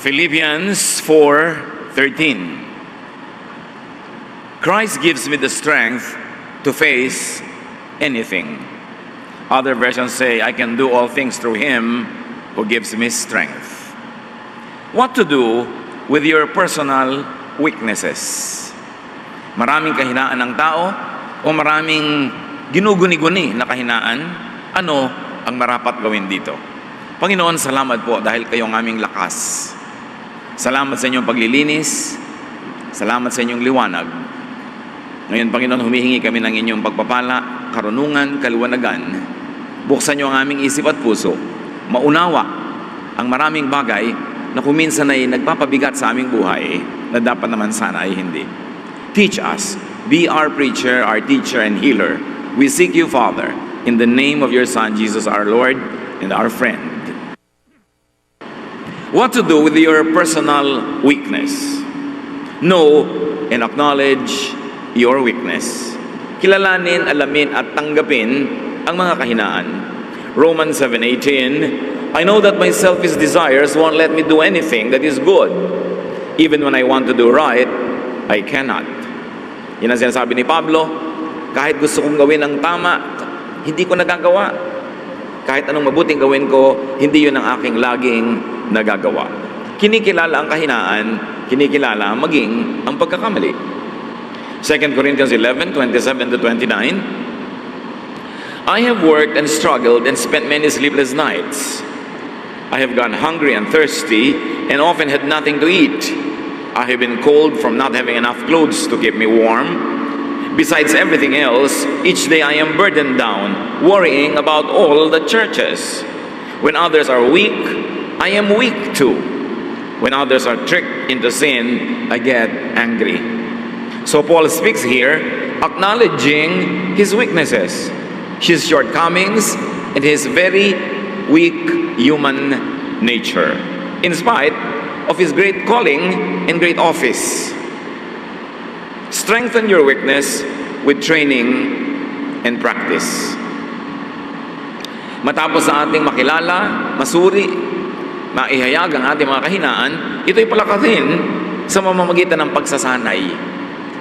Philippians 4:13. Christ gives me the strength to face anything. Other versions say, I can do all things through Him who gives me strength. What to do with your personal weaknesses? Maraming kahinaan ng tao o maraming ginuguni-guni na kahinaan? Ano ang marapat gawin dito? Panginoon, salamat po dahil kayo ang aming lakas. Salamat sa inyong paglilinis. Salamat sa inyong liwanag. Ngayon, Panginoon, humihingi kami ng inyong pagpapala, karunungan, kaliwanagan. Buksan niyo ang aming isip at puso. Maunawa ang maraming bagay na kuminsan ay nagpapabigat sa aming buhay na dapat naman sana ay hindi. Teach us. Be our preacher, our teacher, and healer. We seek you, Father, in the name of your Son, Jesus our Lord and our friend. What to do with your personal weakness? Know and acknowledge your weakness. Kilalanin, alamin at tanggapin ang mga kahinaan. Romans 7:18, I know that my selfish desires won't let me do anything that is good. Even when I want to do right, I cannot. Yan ang sinasabi ni Pablo, kahit gusto kong gawin ang tama, hindi ko nagagawa. Kahit anong mabuting gawin ko, hindi yun ang aking laging nagagawa. Kinikilala ang kahinaan, kinikilala maging ang pagkakamali. 2 Corinthians 11:27-29, I have worked and struggled and spent many sleepless nights. I have gone hungry and thirsty and often had nothing to eat. I have been cold from not having enough clothes to keep me warm. Besides everything else, each day I am burdened down, worrying about all the churches. When others are weak, I am weak too. When others are tricked into sin, I get angry. So Paul speaks here, acknowledging his weaknesses, his shortcomings, and his very weak human nature, in spite of his great calling and great office. Strengthen your weakness with training and practice. Matapos sa ating makilala, masuri, maihayag ang ating mga kahinaan, ito'y palakasin sa mamamagitan ng pagsasanay.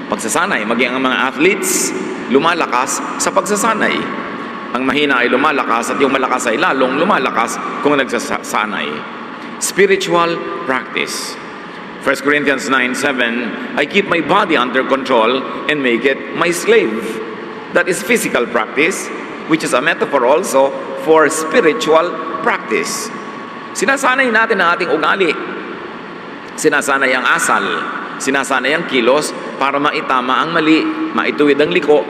Pagsasanay, maging ang mga athletes, lumalakas sa pagsasanay. Ang mahina ay lumalakas at yung malakas ay lalong lumalakas kung nagsasanay. Spiritual practice. 1 Corinthians 9:7, I keep my body under control and make it my slave. That is physical practice, which is a metaphor also for spiritual practice. Sinasanay natin ang ating ugali. Sinasanay ang asal. Sinasanay ang kilos para maitama ang mali, maituwid ang liko,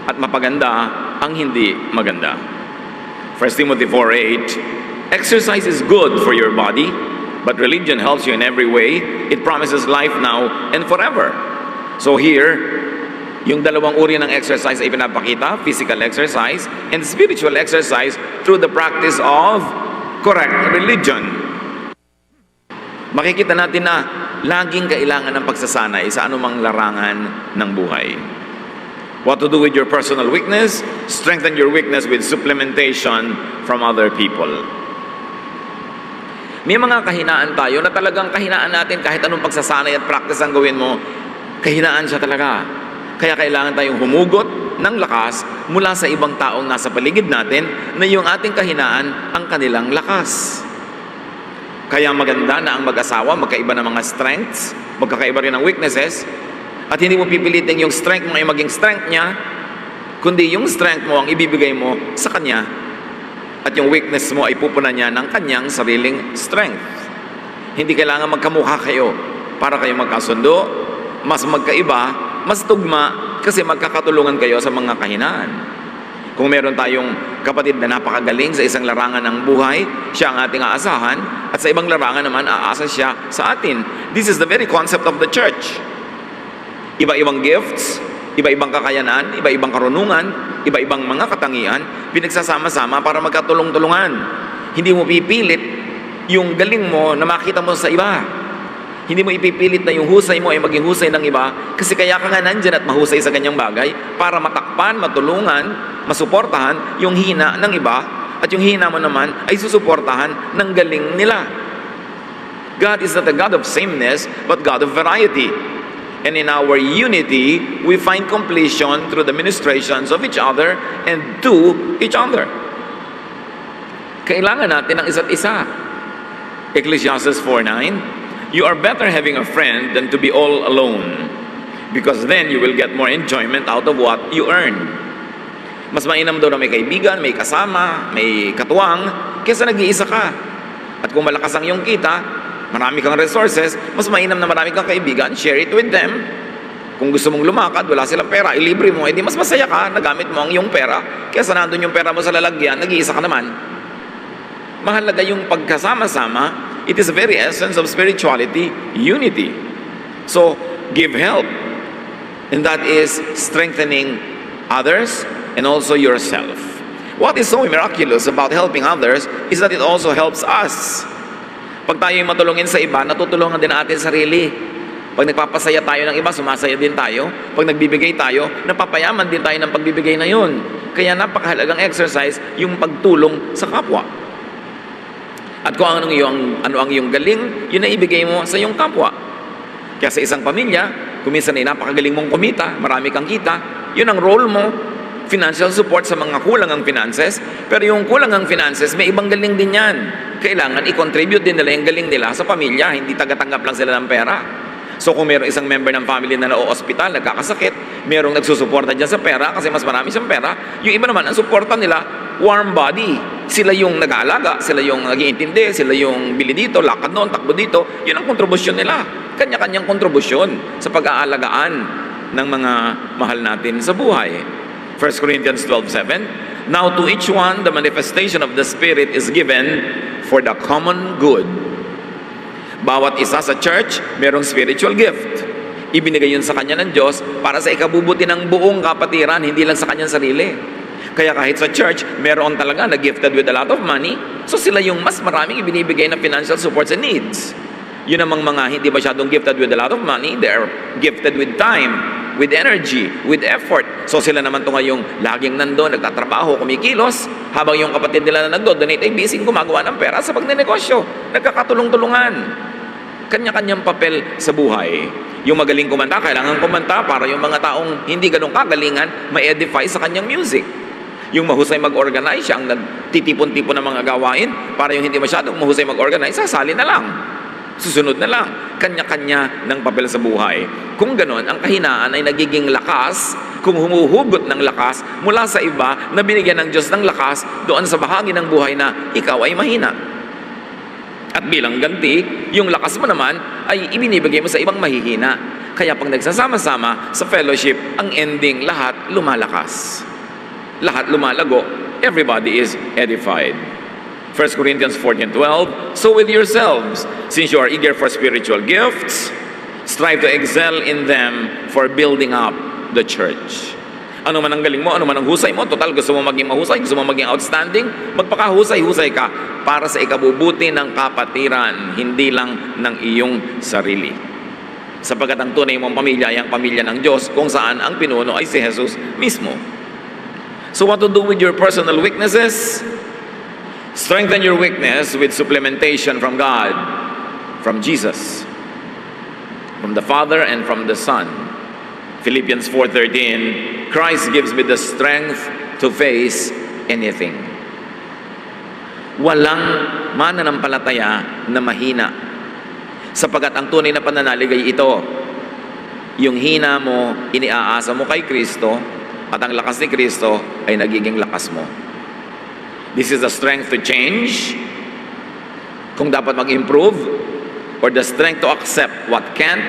at mapaganda ang hindi maganda. 1 Timothy 4:8, exercise is good for your body, but religion helps you in every way. It promises life now and forever. So here, yung dalawang uri ng exercise ay pinapakita, physical exercise and spiritual exercise through the practice of correct religion. Makikita natin na laging kailangan ng pagsasanay sa anumang larangan ng buhay. What to do with your personal weakness? Strengthen your weakness with supplementation from other people. May mga kahinaan tayo na talagang kahinaan natin kahit anong pagsasanay at practice ang gawin mo, kahinaan siya talaga. Kaya kailangan tayong humugot ng lakas mula sa ibang taong nasa paligid natin na yung ating kahinaan ang kanilang lakas. Kaya maganda na ang mag-asawa, magkaiba ng mga strengths, magkakaiba rin ng weaknesses, at hindi mo pipilitin yung strength mo ay maging strength niya, kundi yung strength mo ang ibibigay mo sa kanya. At yung weakness mo ay pupunan niya ng kanyang sariling strength. Hindi kailangan magkamukha kayo para kayo magkasundo, mas magkaiba, mas tugma, kasi magkakatulungan kayo sa mga kahinaan. Kung meron tayong kapatid na napakagaling sa isang larangan ng buhay, siya ang ating aasahan, at sa ibang larangan naman, aasa siya sa atin. This is the very concept of the church. Iba-ibang gifts, iba-ibang kakayanan, iba-ibang karunungan, iba-ibang mga katangian, pinagsasama-sama para magkatulong-tulungan. Hindi mo pipilit yung galing mo na makita mo sa iba. Hindi mo ipipilit na yung husay mo ay maging husay ng iba, kasi kaya ka nga nandyan at mahusay sa ganyang bagay para matakpan, matulungan, masuportahan yung hina ng iba, at yung hina mo naman ay susuportahan ng galing nila. God is not a God of sameness, but God of variety. And in our unity, we find completion through the ministrations of each other and to each other. Kailangan natin ng isa't isa. Ecclesiastes 4:9, you are better having a friend than to be all alone, because then you will get more enjoyment out of what you earn. Mas mainam daw na may kaibigan, may kasama, may katuwang, kaysa nag-iisa ka. At kung malakas ang iyong kita, marami kang resources, mas mainam na marami kang kaibigan, share it with them. Kung gusto mong lumakad, wala silang pera, ilibre mo, edi mas masaya ka, nagamit mo ang iyong pera, kaysa nandun yung pera mo sa lalagyan, nag-iisa ka naman. Mahalaga yung pagkasama-sama. It is the very essence of spirituality, unity. So, give help. And that is strengthening others and also yourself. What is so miraculous about helping others is that it also helps us. Pag tayo yung matulungin sa iba, natutulungan din natin sarili. Pag nagpapasaya tayo ng iba, sumasaya din tayo. Pag nagbibigay tayo, napapayaman din tayo ng pagbibigay na yun. Kaya napakahalagang exercise yung pagtulong sa kapwa. At kung ano ang iyong galing, yun na ibigay mo sa iyong kapwa. Kaya sa isang pamilya, kung minsan ay napakagaling mong kumita, marami kang kita, yun ang role mo. Financial support sa mga kulang ang finances, pero yung kulang ang finances, may ibang galing din yan. Kailangan i-contribute din nila yung galing nila sa pamilya, hindi tagatanggap lang sila ng pera. So kung mayroong isang member ng family na na-o-hospital, nagkakasakit, mayroong nagsusuporta dyan sa pera kasi mas marami siyang pera, yung iba naman, ang suporta nila, warm body. Sila yung nag-aalaga, sila yung nag-iintindi, sila yung bili dito, lakad noon, takbo dito. Yun ang kontribusyon nila. Kanya-kanyang kontribusyon sa pag-aalagaan ng mga mahal natin sa buhay. 1 Corinthians 12:7, now to each one the manifestation of the Spirit is given for the common good. Bawat isa sa church, merong spiritual gift. Ibinigay yun sa kanya ng Diyos para sa ikabubuti ng buong kapatiran, hindi lang sa kanyang sarili. Kaya kahit sa church, meron talaga na gifted with a lot of money, so sila yung mas maraming ibinibigay na financial supports and needs. Yun namang mga hindi masyadong gifted with a lot of money, they're gifted with time, with energy, with effort. So sila naman to ngayong laging nandun, nagtatrabaho, kumikilos, habang yung kapatid nila na nagdo-donate ay busy gumagawa ng pera sa pagnenegosyo. Nagkakatulong-tulungan. Kanya-kanyang papel sa buhay. Yung magaling kumanta, kailangan kumanta para yung mga taong hindi ganun kagalingan, ma-edify sa kanyang music. Yung mahusay mag-organize, siya ang nagtitipon-tipon ng mga gawain, para yung hindi masyadong mahusay mag-organize, sasali na lang. Susunod na lang, kanya-kanya ng papel sa buhay. Kung ganon, ang kahinaan ay nagiging lakas kung humuhugot ng lakas mula sa iba na binigyan ng Diyos ng lakas doon sa bahagi ng buhay na ikaw ay mahina. At bilang ganti, yung lakas mo naman ay ibinibigay mo sa ibang mahihina. Kaya pag nagsasama-sama sa fellowship, ang ending lahat lumalakas. Lahat lumalago, everybody is edified. 1 Corinthians 14:12, so with yourselves, since you are eager for spiritual gifts, strive to excel in them for building up the church. Ano man ang galing mo, ano man ang husay mo, total gusto mo maging mahusay, gusto mo maging outstanding, magpakahusay-husay ka para sa ikabubuti ng kapatiran, hindi lang ng iyong sarili. Sapagkat ang tunay mong pamilya ay ang pamilya ng Diyos, kung saan ang pinuno ay si Jesus mismo. So what to do with your personal weaknesses? Strengthen your weakness with supplementation from God, from Jesus, from the Father and from the Son. Philippians 4:13, Christ gives me the strength to face anything. Walang mananampalataya na mahina, sapagkat ang tunay na pananalig ay ito. Yung hina mo, iniaasa mo kay Kristo, at ang lakas ni Kristo ay nagiging lakas mo. This is the strength to change, kung dapat mag-improve, or the strength to accept what can't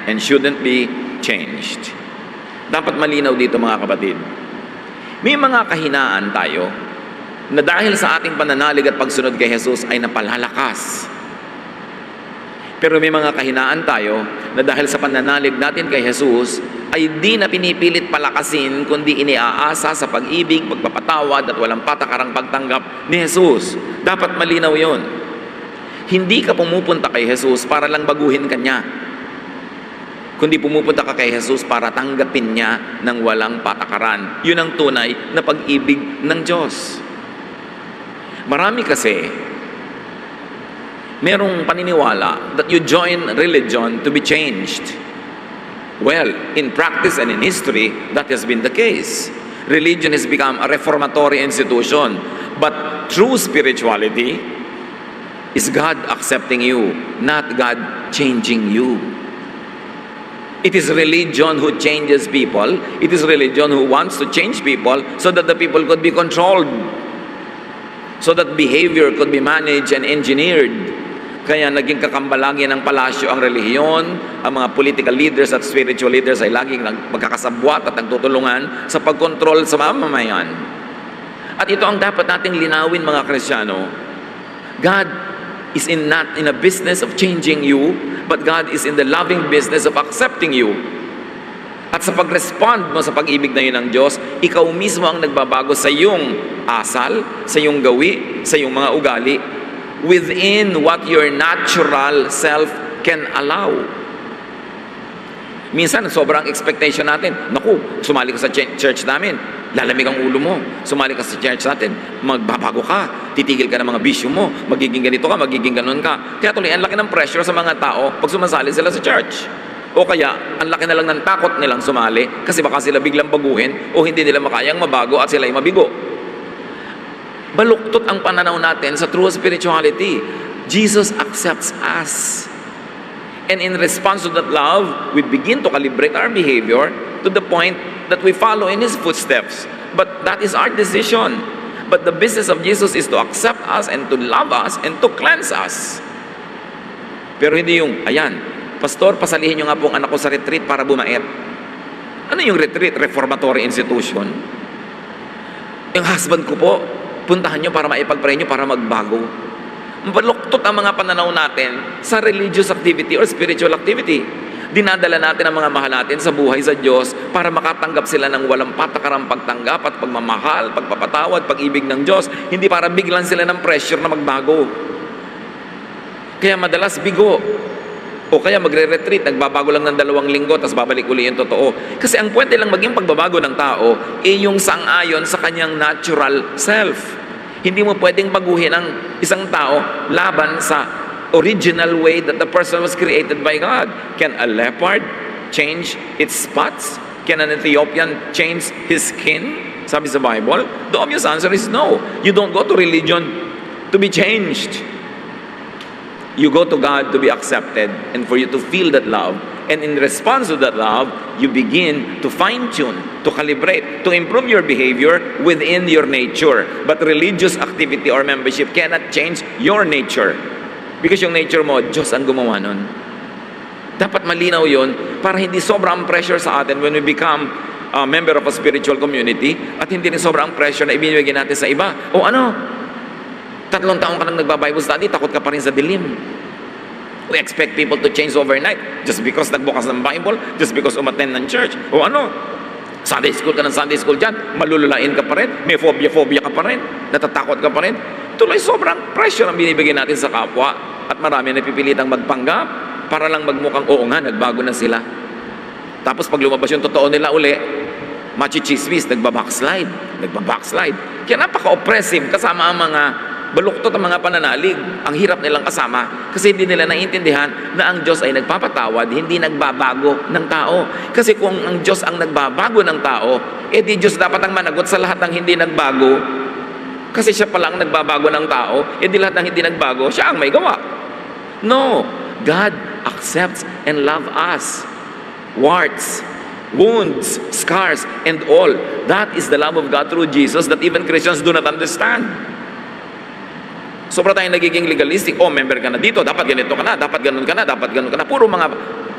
and shouldn't be changed. Dapat malinaw dito mga kapatid. May mga kahinaan tayo na dahil sa ating pananalig at pagsunod kay Jesus ay napalalakas. Pero may mga kahinaan tayo na dahil sa pananalig natin kay Jesus ay di na pinipilit palakasin, kundi iniaasa sa pag-ibig, pagpapatawad at walang patakarang pagtanggap ni Jesus. Dapat malinaw yon. Hindi ka pumupunta kay Jesus para lang baguhin ka niya, kundi pumupunta ka kay Jesus para tanggapin niya ng walang patakaran. Yun ang tunay na pag-ibig ng Diyos. Marami kasi merong paniniwala that you join religion to be changed. Well, in practice and in history, that has been the case. Religion has become a reformatory institution. But true spirituality is God accepting you, not God changing you. It is religion who changes people. It is religion who wants to change people so that the people could be controlled, so that behavior could be managed and engineered. Kaya naging kakambalagi ng palasyo ang relihiyon, ang mga political leaders at spiritual leaders ay laging magkakasabwat at nagtutulungan sa pagkontrol sa mamamayan. At ito ang dapat nating linawin, mga Kristiyano. God is not in a business of changing you, but God is in the loving business of accepting you. At sa pag-respond mo sa pag-ibig na yun ng Diyos, ikaw mismo ang nagbabago sa iyong asal, sa iyong gawi, sa iyong mga ugali, within what your natural self can allow. Minsan, sobrang expectation natin, naku, sumali ka sa church namin, lalamig ang ulo mo. Sumali ka sa church natin, magbabago ka, titigil ka ng mga bisyo mo, magiging ganito ka, magiging ganon ka. Kaya tuloy, ang laki ng pressure sa mga tao pag sumasali sila sa church. O kaya, ang laki na lang ng takot nilang sumali kasi baka sila biglang baguhin o hindi nila makayang mabago at sila ay mabigo. Baluktot ang pananaw natin sa true spirituality. Jesus accepts us. And in response to that love, we begin to calibrate our behavior to the point that we follow in His footsteps. But that is our decision. But the business of Jesus is to accept us and to love us and to cleanse us. Pero hindi yung, ayan, Pastor, pasalihin nyo nga pong anak ko sa retreat para bumait. Ano yung retreat? Reformatory institution. Yung husband ko po, puntahan nyo para maipag-pray nyo para magbago. Baluktot ang mga pananaw natin sa religious activity or spiritual activity. Dinadala natin ang mga mahal natin sa buhay sa Diyos para makatanggap sila ng walang patakarang pagtanggap at pagmamahal, pagpapatawad, pag-ibig ng Diyos. Hindi para biglan sila ng pressure na magbago. Kaya madalas bigo. O kaya magre-retreat, nagbabago lang ng 2 linggo, tapos babalik uli yung totoo. Kasi ang pwede lang maging pagbabago ng tao, yung sang-ayon sa kanyang natural self. Hindi mo pwedeng baguhin ang isang tao laban sa original way that the person was created by God. Can a leopard change its spots? Can an Ethiopian change his skin? Sabi sa Bible, the obvious answer is no. You don't go to religion to be changed. You go to God to be accepted and for you to feel that love. And in response to that love, you begin to fine-tune, to calibrate, to improve your behavior within your nature. But religious activity or membership cannot change your nature. Because yung nature mo, Diyos ang gumawa nun. Dapat malinaw yun para hindi sobrang pressure sa atin when we become a member of a spiritual community at hindi rin sobrang pressure na ibinibigay natin sa iba. O ano? 3 taon ka nang nagba-Bible study, takot ka pa rin sa dilim. We expect people to change overnight just because nagbukas ng Bible, just because umattend ng church. O ano? Sunday school ka ng Sunday school dyan, malululain ka pa rin, may phobia ka pa rin, natatakot ka pa rin. Tuloy sobrang pressure ang binibigay natin sa kapwa at marami napipilitang magpanggap para lang magmukhang oo nga, nagbago na sila. Tapos pag lumabas yung totoo nila uli, machichismis, nagbabackslide. Kaya napaka-oppressive kasama ang mga baluktot ang mga pananalig. Ang hirap nilang kasama kasi hindi nila naiintindihan na ang Diyos ay nagpapatawad, hindi nagbabago ng tao. Kasi kung ang Diyos ang nagbabago ng tao, di Diyos dapat ang managot sa lahat ng hindi nagbago. Kasi siya pala ang nagbabago ng tao, di lahat ng hindi nagbago, siya ang may gawa. No, God accepts and loves us. Warts, wounds, scars, and all. That is the love of God through Jesus that even Christians do not understand. Sobra tayong nagiging legalistic. Oh, member ka na dito, dapat ganito ka na, dapat ganun ka na, dapat ganun ka na. Puro mga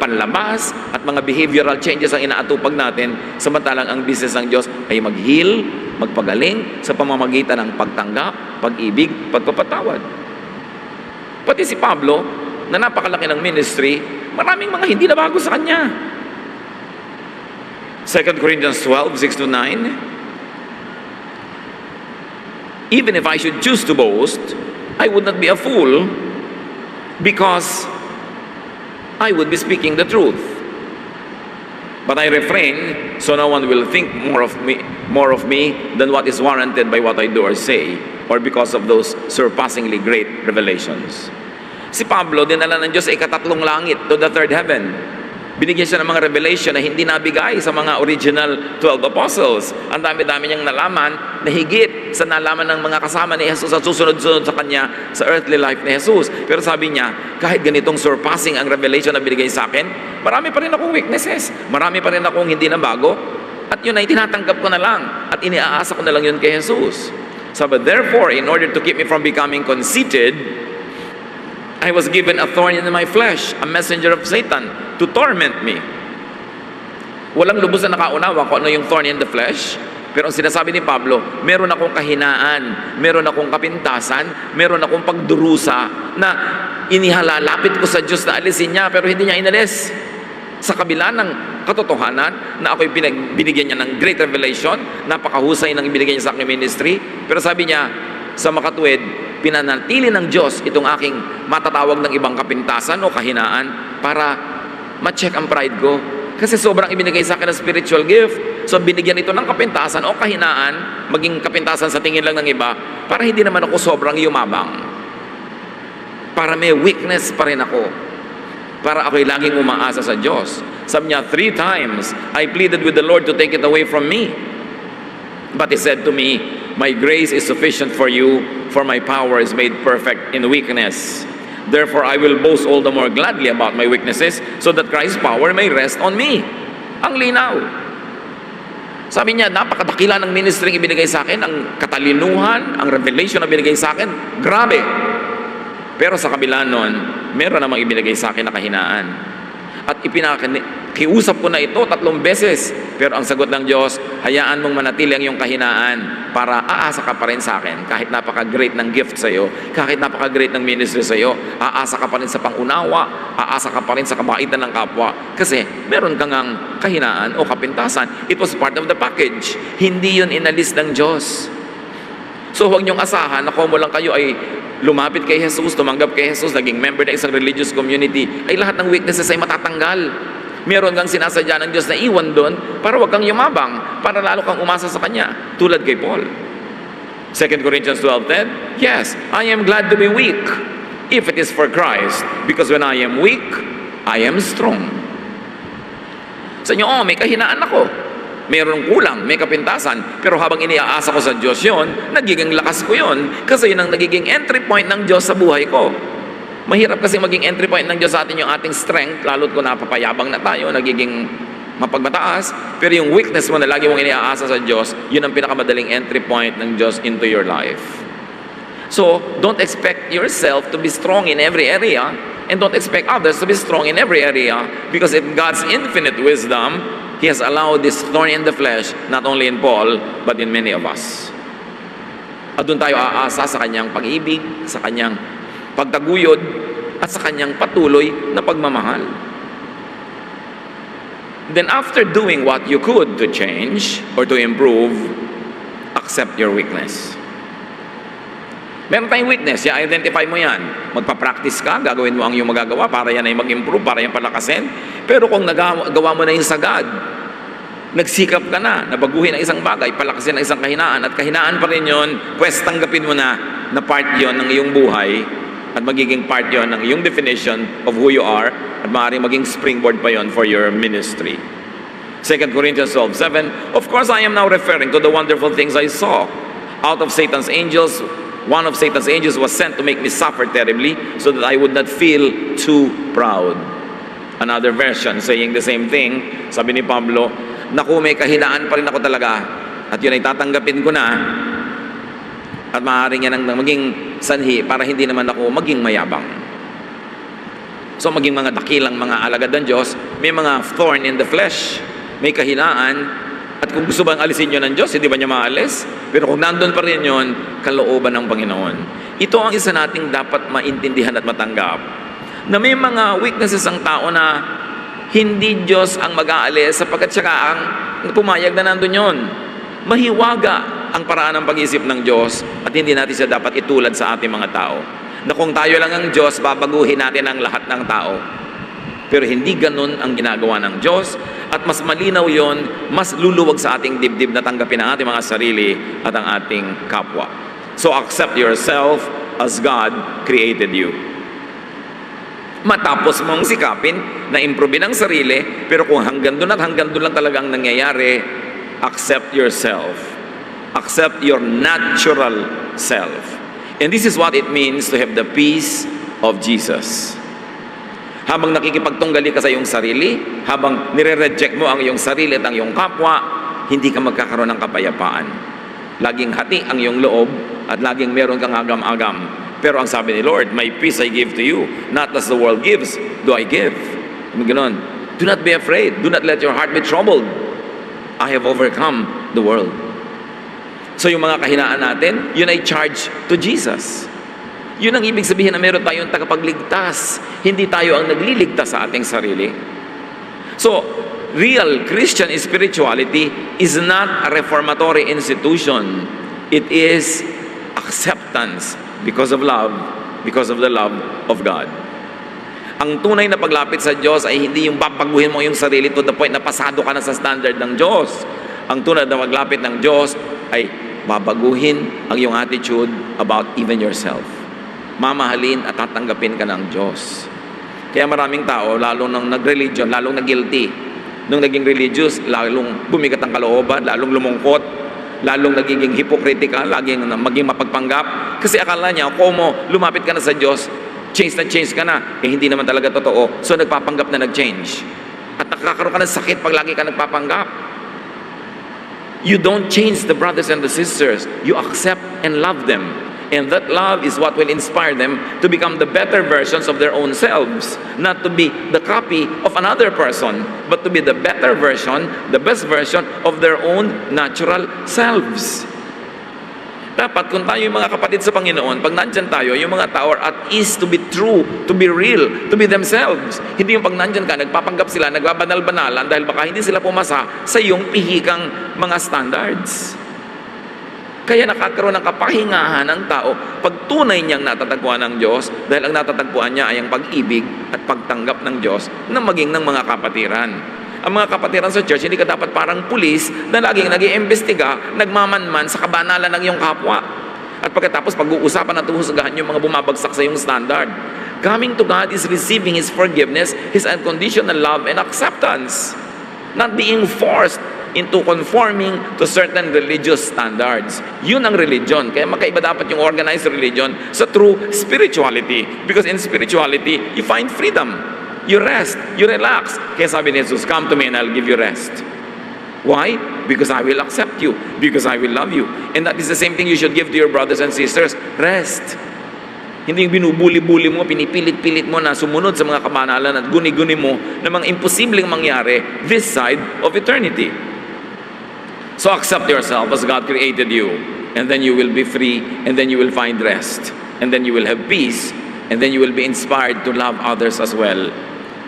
panlabas at mga behavioral changes ang inaatupag natin, samantalang ang business ng Diyos ay mag-heal, magpagaling sa pamamagitan ng pagtanggap, pag-ibig, pagpapatawad. Pati si Pablo, na napakalaki ng ministry, maraming mga hindi na bago sa kanya. 2 Corinthians 12:6-9. Even if I should choose to boast, I would not be a fool because I would be speaking the truth. But I refrain so no one will think more of me than what is warranted by what I do or say, or because of those surpassingly great revelations. Si Pablo, dinala ng Diyos sa ikatatlong langit, to the third heaven. Binigyan siya ng mga revelation na hindi nabigay sa mga original 12 apostles. Ang dami-dami niyang nalaman na higit sa nalaman ng mga kasama ni Jesus at susunod-sunod sa kanya sa earthly life ni Jesus. Pero sabi niya, kahit ganitong surpassing ang revelation na binigay sa akin, marami pa rin akong weaknesses. Marami pa rin akong hindi na bago. At yun ay tinatanggap ko na lang. At iniaasa ko na lang yun kay Jesus. So, but therefore, in order to keep me from becoming conceited, I was given a thorn in my flesh, a messenger of Satan, to torment me. Walang lubos na nakaunawa kung ano yung thorn in the flesh. Pero ang sinasabi ni Pablo, meron akong kahinaan, meron akong kapintasan, meron akong pagdurusa na inihalalapit ko sa Diyos na alisin niya, pero hindi niya inalis. Sa kabila ng katotohanan na ako'y binigyan niya ng great revelation, napakahusay ng ibinigay niya sa aking ministry, pero sabi niya, sa makatuwid, pinanatili ng Diyos itong aking matatawag ng ibang kapintasan o kahinaan para ma-check ang pride ko. Kasi sobrang ibinigay sa akin ng spiritual gift. So binigyan ito ng kapintasan o kahinaan, maging kapintasan sa tingin lang ng iba, para hindi naman ako sobrang yumabang. Para may weakness pa rin ako. Para ako'y laging umaasa sa Diyos. Sabi niya, 3 times, I pleaded with the Lord to take it away from me. But He said to me, my grace is sufficient for you, for my power is made perfect in weakness. Therefore, I will boast all the more gladly about my weaknesses, so that Christ's power may rest on me. Ang linaw. Sabi niya, napakadakila ng ministry ibinigay sa akin, ang katalinuhan, ang revelation na binigay sa akin, grabe. Pero sa kabila nun, meron namang ibinigay sa akin na kahinaan. At kiusap ko na ito 3 beses. Pero ang sagot ng Diyos, hayaan mong manatili ang iyong kahinaan para aasa ka pa rin sa akin. Kahit napaka-great ng gift sa iyo, kahit napaka-great ng ministry sa iyo, aasa ka pa rin sa pangunawa, aasa ka pa rin sa kabaitan ng kapwa. Kasi meron kang ang kahinaan o kapintasan. It was part of the package. Hindi yun inalis ng Diyos. So huwag niyong asahan na kung lang kayo ay lumapit kay Jesus, tumanggap kay Jesus, naging member ng isang religious community, ay lahat ng weaknesses ay matatanggal. Meron kang sinasadya ng Diyos na iwan doon para wag kang yumabang, para lalo kang umasa sa Kanya, tulad kay Paul. 2 Corinthians 12:10, yes, I am glad to be weak, if it is for Christ, because when I am weak, I am strong. Sa inyo, may kahinaan ako. Mayroong kulang, may kapintasan, pero habang iniaasa ko sa Diyos yon, nagiging lakas ko yon, kasi yun ang nagiging entry point ng Diyos sa buhay ko. Mahirap kasi maging entry point ng Diyos sa atin yung ating strength, lalo't kung napapayabang na tayo, nagiging mapagmataas, pero yung weakness mo na lagi mong iniaasa sa Diyos, yun ang pinakamadaling entry point ng Diyos into your life. So, don't expect yourself to be strong in every area, and don't expect others to be strong in every area, because in God's infinite wisdom, He has allowed this thorn in the flesh, not only in Paul, but in many of us. At doon tayo aasa sa Kanyang pag-ibig, sa Kanyang pagtaguyod, at sa Kanyang patuloy na pagmamahal. Then after doing what you could to change or to improve, accept your weakness. Meron tayong weakness, i-identify mo yan. Magpa-practice ka, gagawin mo ang iyong magagawa para yan ay mag-improve, para yan palakasin. Pero kung nagawa mo na yung sagad, nagsikap ka na baguhin ang isang bagay, palakasin ang isang kahinaan, at kahinaan pa rin yun, pwes tanggapin mo na part yon ng iyong buhay, at magiging part yon ng iyong definition of who you are, at maaaring maging springboard pa yon for your ministry. 2 Corinthians 12:7, of course I am now referring to the wonderful things I saw. Out of Satan's angels, one of Satan's angels was sent to make me suffer terribly, so that I would not feel too proud. Another version saying the same thing, sabi ni Pablo, naku, may kahinaan pa rin ako talaga, at yun ay tatanggapin ko na, at maaaring yan ang maging sanhi para hindi naman ako maging mayabang. So maging mga dakilang mga alagad ng Diyos, may mga thorn in the flesh, may kahinaan, at kung gusto bang alisin nyo ng Diyos, hindi ba niya maalis? Pero kung nandun pa rin yun, kalooban ng Panginoon. Ito ang isa nating dapat maintindihan at matanggap, na may mga weaknesses ang tao na hindi Diyos ang mag-aalis sapagkat siya ang pumayag na nandun yun. Mahiwaga ang paraan ng pag-isip ng Diyos, at hindi natin siya dapat itulad sa ating mga tao. Na kung tayo lang ang Diyos, babaguhin natin ang lahat ng tao. Pero hindi ganun ang ginagawa ng Diyos, at mas malinaw yon, mas luluwag sa ating dibdib na tanggapin ang ating mga sarili at ang ating kapwa. So accept yourself as God created you. Matapos mong sikapin na improvein ang sarili, pero kung hanggang doon at hanggang doon lang talaga ang nangyayari, accept yourself. Accept your natural self. And this is what it means to have the peace of Jesus. Habang nakikipagtunggali ka sa iyong sarili, habang nire-reject mo ang iyong sarili at ang iyong kapwa, hindi ka magkakaroon ng kapayapaan. Laging hati ang iyong loob at laging meron kang agam-agam. Pero ang sabi ni Lord, my peace I give to you, not as the world gives, do I give. Ganon. Do not be afraid. Do not let your heart be troubled. I have overcome the world. So yung mga kahinaan natin, yun ay charge to Jesus. Yun ang ibig sabihin na meron tayong tagapagligtas. Hindi tayo ang nagliligtas sa ating sarili. So, real Christian spirituality is not a reformatory institution. It is acceptance because of love, because of the love of God. Ang tunay na paglapit sa Diyos ay hindi yung babaguhin mo yung sarili to the point na pasado ka na sa standard ng Diyos. Ang tunay na paglapit ng Diyos ay babaguhin ang iyong attitude about even yourself. Mamahalin at tatanggapin ka ng Diyos. Kaya maraming tao, lalo nang nag-religion, lalong nag-guilty. Nung naging religious, lalong bumigat ang kalooban, lalong lumungkot, lalong nagiging hypocritical, laging maging mapagpanggap. Kasi akala niya, kung mo lumapit ka na sa Diyos, change ka na. Eh hindi naman talaga totoo. So nagpapanggap na nag-change. At nakakaroon ka ng sakit pag lagi ka nagpapanggap. You don't change the brothers and the sisters. You accept and love them. And that love is what will inspire them to become the better versions of their own selves. Not to be the copy of another person, but to be the better version, the best version of their own natural selves. Dapat kung tayo yung mga kapatid sa Panginoon, pag nandyan tayo, yung mga tao are at ease to be true, to be real, to be themselves. Hindi yung pag nandyan ka, nagpapanggap sila, nagbabanal-banalan dahil baka hindi sila pumasa sa iyong pihikang mga standards. Kaya nakakaroon ng kapahingahan ng tao pag tunay niyang natatagpuan ng Diyos dahil ang natatagpuan niya ay ang pag-ibig at pagtanggap ng Diyos na maging ng mga kapatiran. Ang mga kapatiran sa church, hindi ka dapat parang pulis na laging nag-iimbestiga, nagmamanman sa kabanalan ng iyong kapwa. At pagkatapos pag-uusapan at uhusgahan yung mga bumabagsak sa iyong standard. Coming to God is receiving His forgiveness, His unconditional love and acceptance. Not being forced into conforming to certain religious standards. Yun ang religion. Kaya magkaiba dapat yung organized religion sa true spirituality. Because in spirituality, you find freedom. You rest. You relax. Kaya sabi ni Jesus, come to me and I'll give you rest. Why? Because I will accept you. Because I will love you. And that is the same thing you should give to your brothers and sisters. Rest. Hindi yung binubuli-buli mo, pinipilit-pilit mo na sumunod sa mga kabanalan at guni-guni mo na mga imposibleng mangyari this side of eternity. So accept yourself as God created you, and then you will be free, and then you will find rest, and then you will have peace, and then you will be inspired to love others as well.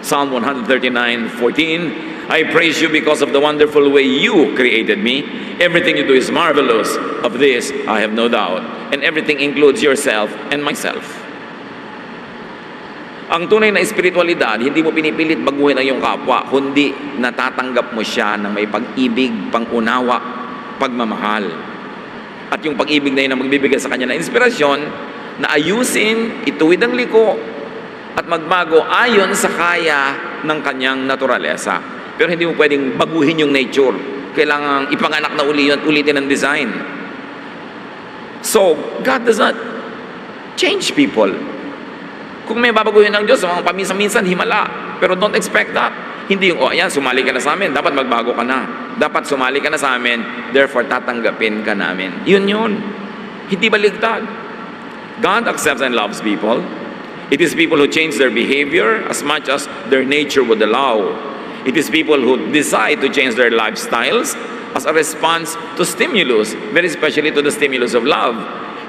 Psalm 139:14, I praise you because of the wonderful way you created me. Everything you do is marvelous. Of this I have no doubt. And everything includes yourself and myself. Ang tunay na espiritualidad, hindi mo pinipilit baguhin ang iyong kapwa, kundi natatanggap mo siya ng may pag-ibig, pangunawa, pagmamahal. At yung pag-ibig na yun ang magbibigay sa kanya ng inspirasyon na ayusin, ituwid ang liko, at magbago ayon sa kaya ng kanyang naturalesa. Pero hindi mo pwedeng baguhin yung nature. Kailangan ipanganak na uli yun at ulitin ang design. So, God does not change people. Kung may babaguhin ng Diyos, mga paminsan-minsan, himala. Pero don't expect that. Hindi yung, ayan, sumali ka na sa amin, dapat magbago ka na. Dapat sumali ka na sa amin, therefore tatanggapin ka namin. Yun. Hindi baligtad. God accepts and loves people. It is people who change their behavior as much as their nature would allow. It is people who decide to change their lifestyles as a response to stimulus, very especially to the stimulus of love.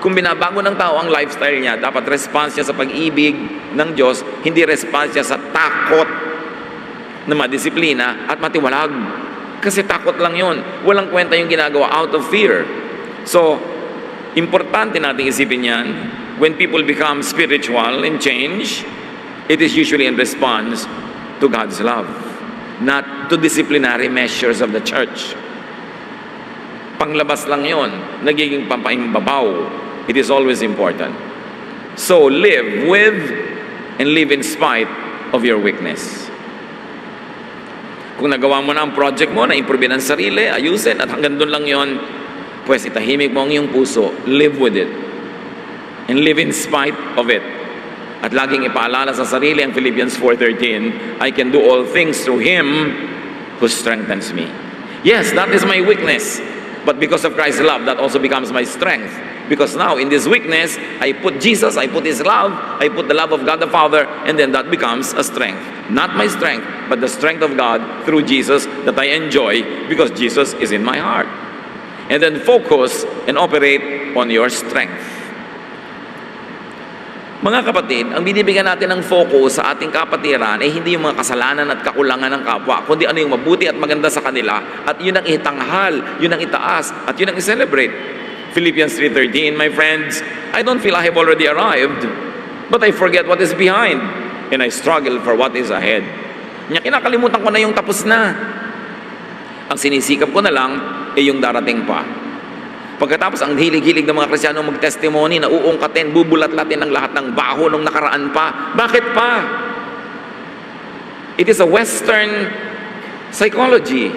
Kung binabago ng tao ang lifestyle niya, dapat response niya sa pag-ibig ng Diyos, hindi response niya sa takot na madisiplina at matiwalag. Kasi takot lang yun. Walang kwenta yung ginagawa out of fear. So, importante nating isipin yan. When people become spiritual and change, it is usually in response to God's love, not to disciplinary measures of the church. Panglabas lang yun, nagiging pampaimbabaw. It is always important. So live with and live in spite of your weakness. Kung nagawa mo na ang project mo, na-improve ang sarili, ayusin, at hanggang doon lang yon, pues itahimik mo ang iyong puso, live with it, and live in spite of it. At laging ipaalala sa sarili ang Philippians 4:13, I can do all things through Him who strengthens me. Yes, that is my weakness. But because of Christ's love, that also becomes my strength. Because now, in this weakness, I put Jesus, I put His love, I put the love of God the Father, and then that becomes a strength. Not my strength, but the strength of God through Jesus that I enjoy because Jesus is in my heart. And then focus and operate on your strength. Mga kapatid, ang binibigyan natin ng focus sa ating kapatiran ay hindi yung mga kasalanan at kakulangan ng kapwa, kundi ano yung mabuti at maganda sa kanila, at yun ang itanghal, yun ang itaas, at yun ang i-celebrate. Philippians 3:13, my friends, I don't feel I have already arrived, but I forget what is behind, and I struggle for what is ahead. Kinakalimutan ko na yung tapos na. Ang sinisikap ko na lang ay yung darating pa. Pagkatapos ang hilig-hilig ng mga Kristiyano mag-testimony na uungkatin, bubulat-latin ang lahat ng baho nung nakaraan pa. Bakit pa? It is a Western psychology.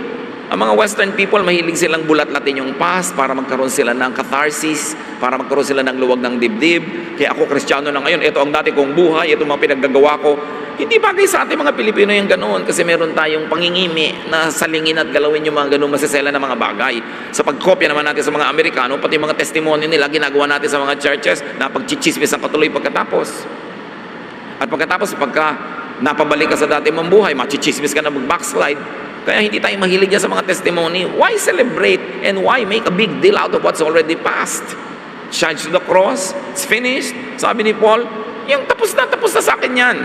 Ang mga Western people, mahilig silang bulat-latin yung past para magkaroon sila ng catharsis, para magkaroon sila ng luwag ng dibdib. Kaya ako Kristiyano na ngayon, ito ang dati kong buhay, ito mga pinaggagawa ko. Hindi bagay sa ating mga Pilipino yung ganoon kasi meron tayong pangingimi na salingin at galawin yung mga ganoon masasela na mga bagay. Sa pagkopya naman natin sa mga Amerikano, pati mga testimony nila, ginagawa natin sa mga churches na pagchichismis ang patuloy pagkatapos. At pagkatapos, pagka napabalik ka sa dati mong buhay, machichismis ka na mag-backslide. Kaya hindi tayo mahilig yan sa mga testimony. Why celebrate and why make a big deal out of what's already past? Charge to the cross, it's finished. Sabi ni Paul, yung tapos na sa akin yan.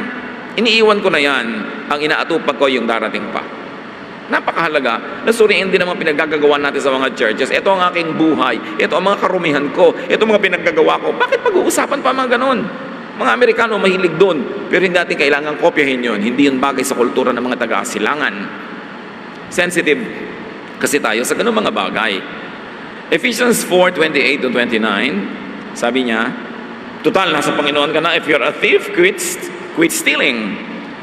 Iniiwan ko na yan. Ang inaatupag ko yung darating pa. Napakahalaga na suriin din naman pinaggagawa natin sa mga churches. Ito ang aking buhay. Ito ang mga karumihan ko. Ito ang mga pinaggagawa ko. Bakit pag-uusapan pa mga ganun? Mga Amerikano mahilig doon. Pero hindi natin kailangan kopyahin yun. Hindi yun bagay sa kultura ng mga taga-asilangan. Sensitive kasi tayo sa ganun mga bagay. Ephesians 4:28-29, sabi niya, total, nasa Panginoon ka na. If you're a thief, quit stealing.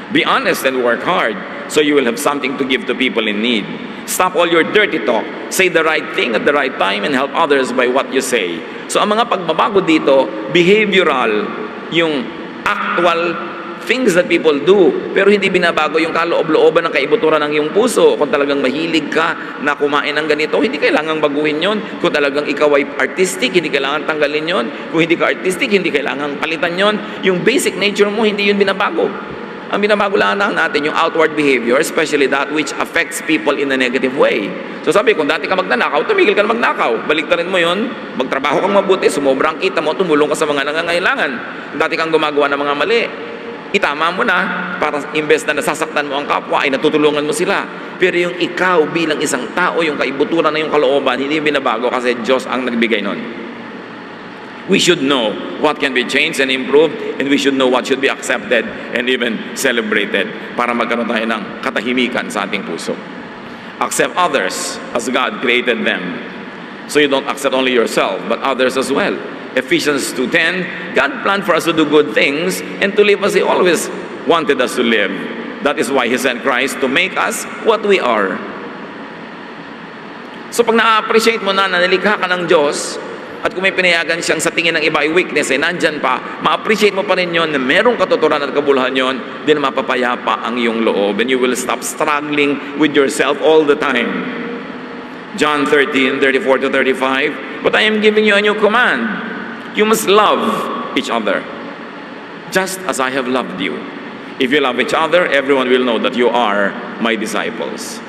Be honest and work hard so you will have something to give to people in need. Stop all your dirty talk. Say the right thing at the right time and help others by what you say. So ang mga pagbabago dito, behavioral, yung actual things that people do, pero hindi binabago yung kaloob-looban ng kaibuturan ng iyong puso. Kung talagang mahilig ka na kumain ng ganito, hindi kailangang baguhin yon. Kung talagang ikaw ay artistic, hindi kailangan tanggalin yon. Kung hindi ka artistic, hindi kailangang palitan yon. Yung basic nature mo, hindi yun binabago. Ang binabago lang natin yung outward behavior, especially that which affects people in a negative way. So sabi, kung dati ka magnanakaw, tumigil ka na magnakaw. Baliktarin mo yon, magtrabaho kang mabuti, sumobra ang kita mo, tumulong ka sa mga nangangailangan. Kung dati kang gumagawa ng mga mali, itama mo na para imbes na nasasaktan mo ang kapwa ay natutulungan mo sila. Pero yung ikaw bilang isang tao, yung kaibuturan na yung kalooban, hindi binabago kasi Diyos ang nagbigay nun. We should know what can be changed and improved, and we should know what should be accepted and even celebrated para magkaroon tayo ng katahimikan sa ating puso. Accept others as God created them. So you don't accept only yourself, but others as well. Ephesians 2:10, God planned for us to do good things and to live as He always wanted us to live. That is why He sent Christ to make us what we are. So pag na-appreciate mo na nilikha ka ng Diyos, at kung may pinayagan siyang sa tingin ng iba ay weakness, ay nandyan pa, ma-appreciate mo pa rin yun na merong katuturan at kabuluhan yun, din mapapayapa ang iyong loob, and you will stop struggling with yourself all the time. John 13:34-35, but I am giving you a new command. You must love each other, just as I have loved you. If you love each other, everyone will know that you are my disciples.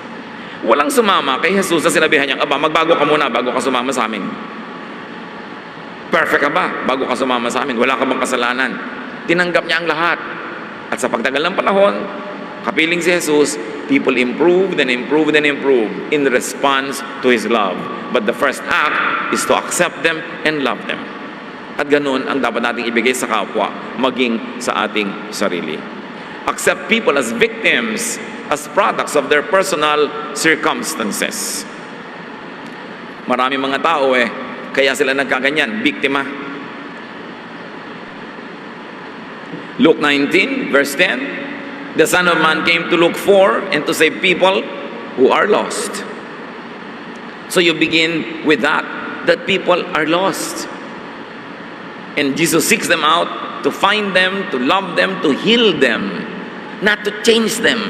Walang sumama kay Jesus sa sinabihan niya, aba, magbago ka muna bago ka sumama sa amin. Perfect ka ba bago ka sumama sa amin? Wala ka bang kasalanan? Tinanggap niya ang lahat. At sa pagtagal ng panahon, kapiling si Jesus, people improved and improved and improved in response to His love. But the first act is to accept them and love them. At ganun ang dapat nating ibigay sa kapwa, maging sa ating sarili. Accept people as victims, as products of their personal circumstances. Marami mga tao kaya sila nagkaganyan, biktima. Luke 19, verse 10, the Son of Man came to look for and to save people who are lost. So you begin with that people are lost. And Jesus seeks them out to find them, to love them, to heal them, not to change them.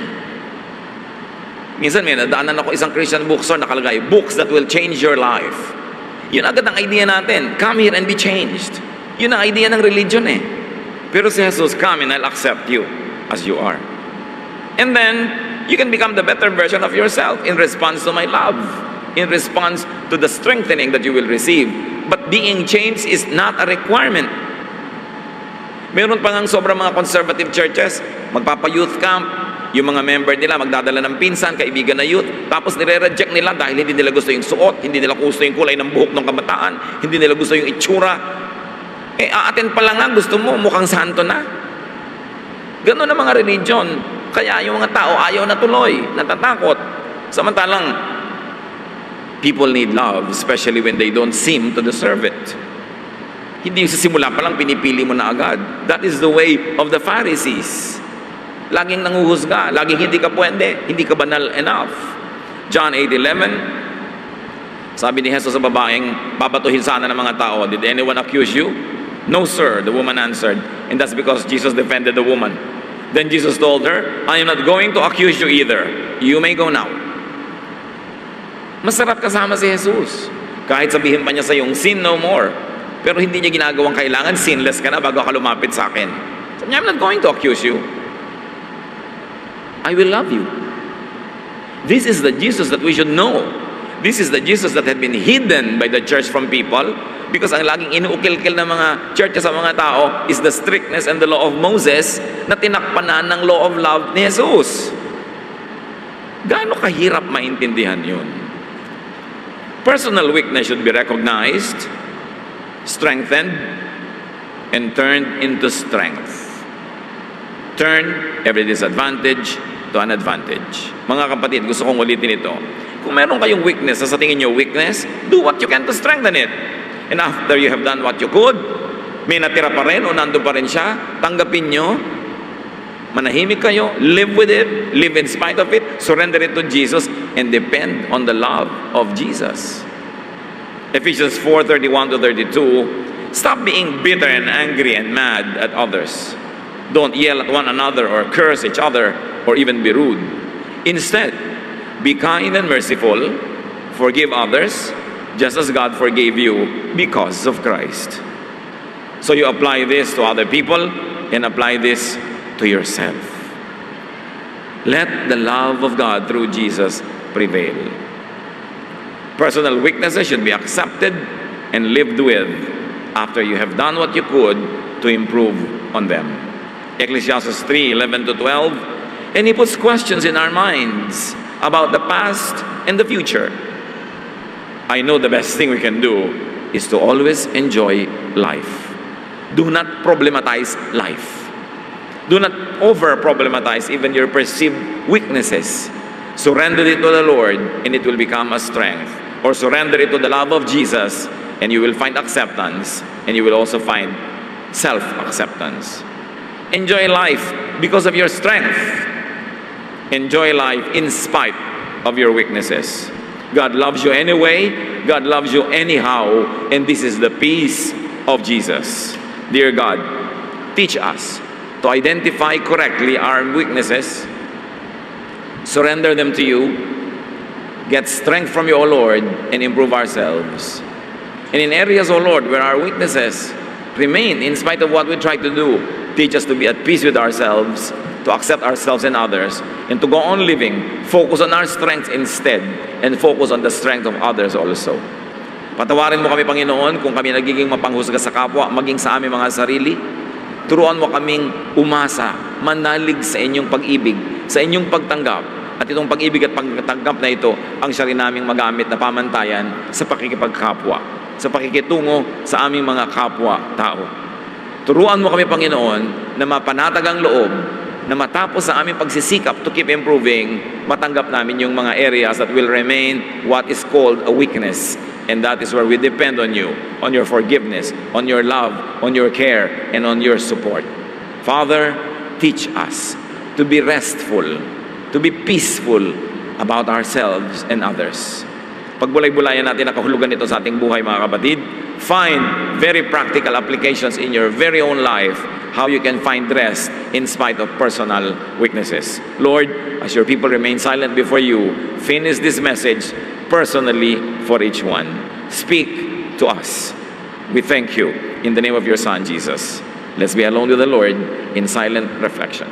Minsan may nadaanan ako isang Christian bookstore, nakalagay, books that will change your life. Yun agad ang idea natin, come here and be changed. Yun ang idea ng religion eh. Pero si Jesus, come and I'll accept you as you are. And then, you can become the better version of yourself in response to my love, in response to the strengthening that you will receive. But being changed is not a requirement. Meron pa ngang sobrang mga conservative churches, magpapa-youth camp, yung mga member nila magdadala ng pinsan, kaibigan na youth, tapos nire-reject nila dahil hindi nila gusto yung suot, hindi nila gusto yung kulay ng buhok ng kabataan, hindi nila gusto yung itsura. Aaten pa lang nga, gusto mo, mukhang santo na. Ganun ang mga religion. Kaya yung mga tao ayaw na tuloy, natatakot. Samantalang, people need love, especially when they don't seem to deserve it. Hindi sa simula pa lang pinipili mo na agad. That is the way of the Pharisees. Laging nanguhusga, laging hindi ka pwede, hindi ka banal enough. John 8:11, sabi ni Jesus sa babaeng, babatuhin sana ng mga tao, did anyone accuse you? No, sir, the woman answered. And that's because Jesus defended the woman. Then Jesus told her, I am not going to accuse you either. You may go now. Masarap kasama si Jesus. Kahit sabihin pa niya sa iyong sin no more. Pero hindi niya ginagawang kailangan, sinless ka na bago ka lumapit sa akin. Sabi niya, I'm not going to accuse you. I will love you. This is the Jesus that we should know. This is the Jesus that had been hidden by the church from people, because ang laging inuukil-kil ng mga churches sa mga tao is the strictness and the law of Moses na tinakpanan ng law of love ni Jesus. Gaano kahirap maintindihan yun? Personal weakness should be recognized, strengthened, and turned into strength. Turn every disadvantage to an advantage. Mga kapatid, gusto kong ulitin ito. Kung meron kayong weakness, sa tingin nyo weakness, do what you can to strengthen it. And after you have done what you could, may natira pa rin o nandun pa rin siya, tanggapin nyo, manahimik kayo, live with it, live in spite of it, surrender it to Jesus, and depend on the love of Jesus. Ephesians 4:31-32, stop being bitter and angry and mad at others. Don't yell at one another or curse each other or even be rude. Instead, be kind and merciful, forgive others, just as God forgave you because of Christ. So you apply this to other people and apply this to yourself. Let the love of God through Jesus prevail. Personal weaknesses should be accepted and lived with after you have done what you could to improve on them. Ecclesiastes 3:11-12, and he puts questions in our minds about the past and the future. I know the best thing we can do is to always enjoy life. Do not problematize life. Do not over-problematize even your perceived weaknesses. Surrender it to the Lord and it will become a strength. Or surrender it to the love of Jesus and you will find acceptance, and you will also find self-acceptance. Enjoy life because of your strength. Enjoy life in spite of your weaknesses. God loves you anyway. God loves you anyhow. And this is the peace of Jesus. Dear God, teach us to identify correctly our weaknesses, surrender them to you, get strength from you, O Lord, and improve ourselves. And in areas, O Lord, where our weaknesses remain in spite of what we try to do, teach us to be at peace with ourselves, to accept ourselves and others, and to go on living, focus on our strengths instead, and focus on the strength of others also. Patawarin mo kami, Panginoon, kung kami nagiging mapanghusga sa kapwa, maging sa aming mga sarili. Turuan mo kaming umasa, manalig sa inyong pag-ibig, sa inyong pagtanggap. At itong pag-ibig at pagtanggap na ito, ang siya rin naming magamit na pamantayan sa pakikipagkapwa, sa pakikitungo sa aming mga kapwa-tao. Turuan mo kami, Panginoon, na mapanatag ang loob, na matapos sa aming pagsisikap to keep improving, matanggap namin yung mga areas that will remain what is called a weakness. And that is where we depend on you, on your forgiveness, on your love, on your care, and on your support. Father, teach us to be restful, to be peaceful about ourselves and others. Pagbulay-bulayan natin ang kahulugan nito sa ating buhay, mga kapatid. Find very practical applications in your very own life, how you can find rest in spite of personal weaknesses. Lord, as your people remain silent before you, finish this message personally for each one. Speak to us. We thank you in the name of your Son, Jesus. Let's be alone with the Lord in silent reflection.